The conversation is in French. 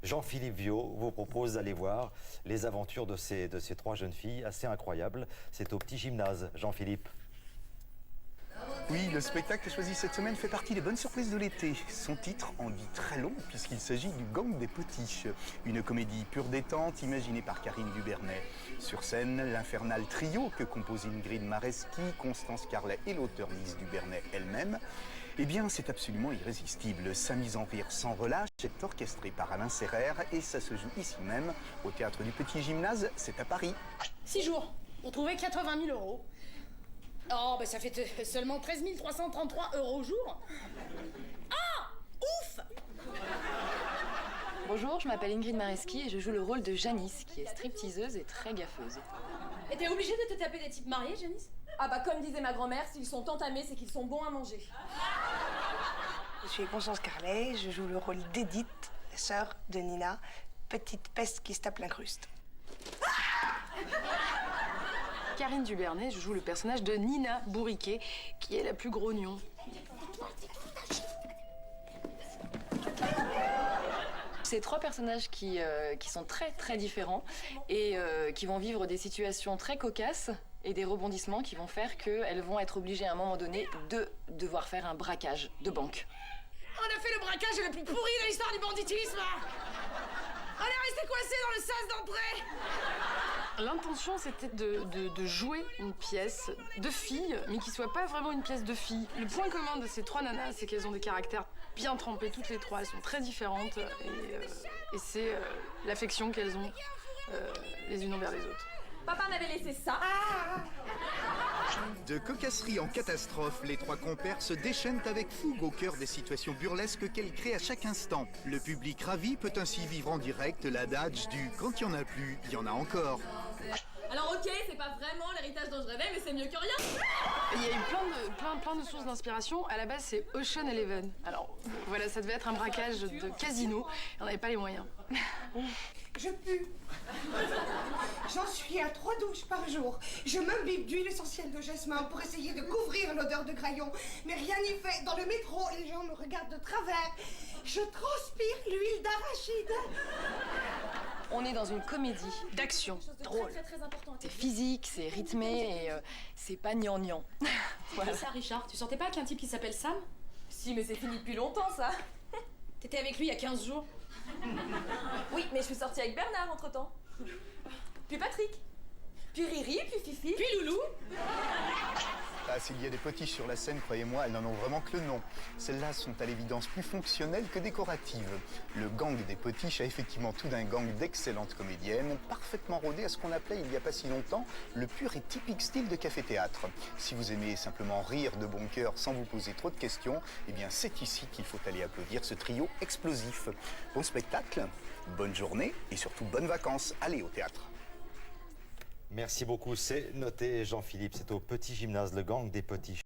Jean-Philippe Viau vous propose d'aller voir les aventures de ces trois jeunes filles assez incroyables. C'est au Petit Gymnase, Jean-Philippe. Oui, le spectacle choisi cette semaine fait partie des bonnes surprises de l'été. Son titre en dit très long puisqu'il s'agit du Gang des Petits. Une comédie pure détente imaginée par Karine Dubernet. Sur scène, l'infernal trio que composent Ingrid Mareski, Constance Carlet et l'auteur Lise Dubernet elle-même. Eh bien, c'est absolument irrésistible. Sa mise en rire sans relâche est orchestrée par Alain Serrer et ça se joue ici même, au Théâtre du Petit Gymnase, c'est à Paris. 6 jours pour trouver 80 000 euros. Oh, bah ça fait seulement 13 333 euros au jour. Ah, ouf! Bonjour, je m'appelle Ingrid Mareski et je joue le rôle de Janice, qui est stripteaseuse et très gaffeuse. Et t'es obligée de te taper des types mariés, Janice? Ah bah comme disait ma grand-mère, s'ils sont entamés, c'est qu'ils sont bons à manger. Je suis Constance Carlet, je joue le rôle d'Edith, la sœur de Nina, petite peste qui se tape l'incruste. Karine Dubernet, je joue le personnage de Nina Bourriquet, qui est la plus grognon. C'est trois personnages qui sont très différents et qui vont vivre des situations très cocasses et des rebondissements qui vont faire qu'elles vont être obligées à un moment donné de devoir faire un braquage de banque. On a fait le braquage le plus pourri de l'histoire du banditisme. On est resté coincé dans le sas d'entrée. L'intention, c'était de jouer une pièce de filles, mais qui soit pas vraiment une pièce de filles. Le point commun de ces trois nanas, c'est qu'elles ont des caractères bien trempés, toutes les trois. Elles sont très différentes et c'est l'affection qu'elles ont les unes envers les autres. Papa m'avait laissé ça. De cocasserie en catastrophe, les trois compères se déchaînent avec fougue au cœur des situations burlesques qu'elles créent à chaque instant. Le public ravi peut ainsi vivre en direct l'adage du « quand il n'y en a plus, il y en a encore ». Alors ok, c'est pas vraiment l'héritage dont je rêvais, mais c'est mieux que rien. Il y a eu plein de sources d'inspiration. À la base, c'est Ocean Eleven. Alors voilà, ça devait être un braquage de casino. On n'avait pas les moyens. Je pue. J'en suis à 3 douches par jour. Je m'imbibe d'huile essentielle de jasmin pour essayer de couvrir l'odeur de graillon. Mais rien n'y fait. Dans le métro, les gens me regardent de travers. Je transpire l'huile d'arachide. On est dans une comédie d'action drôle. Très important. C'est physique, c'est rythmé et c'est pas gnangnan. Voilà. Ça, Richard, tu sortais pas avec un type qui s'appelle Sam? Si, mais c'est fini depuis longtemps, ça. T'étais avec lui il y a 15 jours. Oui, mais je suis sortie avec Bernard entre-temps. Puis Patrick. Puis Riri, puis Fifi. Puis Loulou. Ah, s'il y a des petits sur la scène, croyez-moi, elles n'en ont vraiment que le nom. Celles-là sont à l'évidence plus fonctionnelles que décoratives. Le Gang des Petits a effectivement tout d'un gang d'excellentes comédiennes, parfaitement rodées à ce qu'on appelait il n'y a pas si longtemps le pur et typique style de café-théâtre. Si vous aimez simplement rire de bon cœur sans vous poser trop de questions, eh bien c'est ici qu'il faut aller applaudir ce trio explosif. Bon spectacle, bonne journée et surtout bonnes vacances. Allez au théâtre. Merci beaucoup, c'est noté Jean-Philippe. C'est au Petit Gymnase, le Gang des Petits.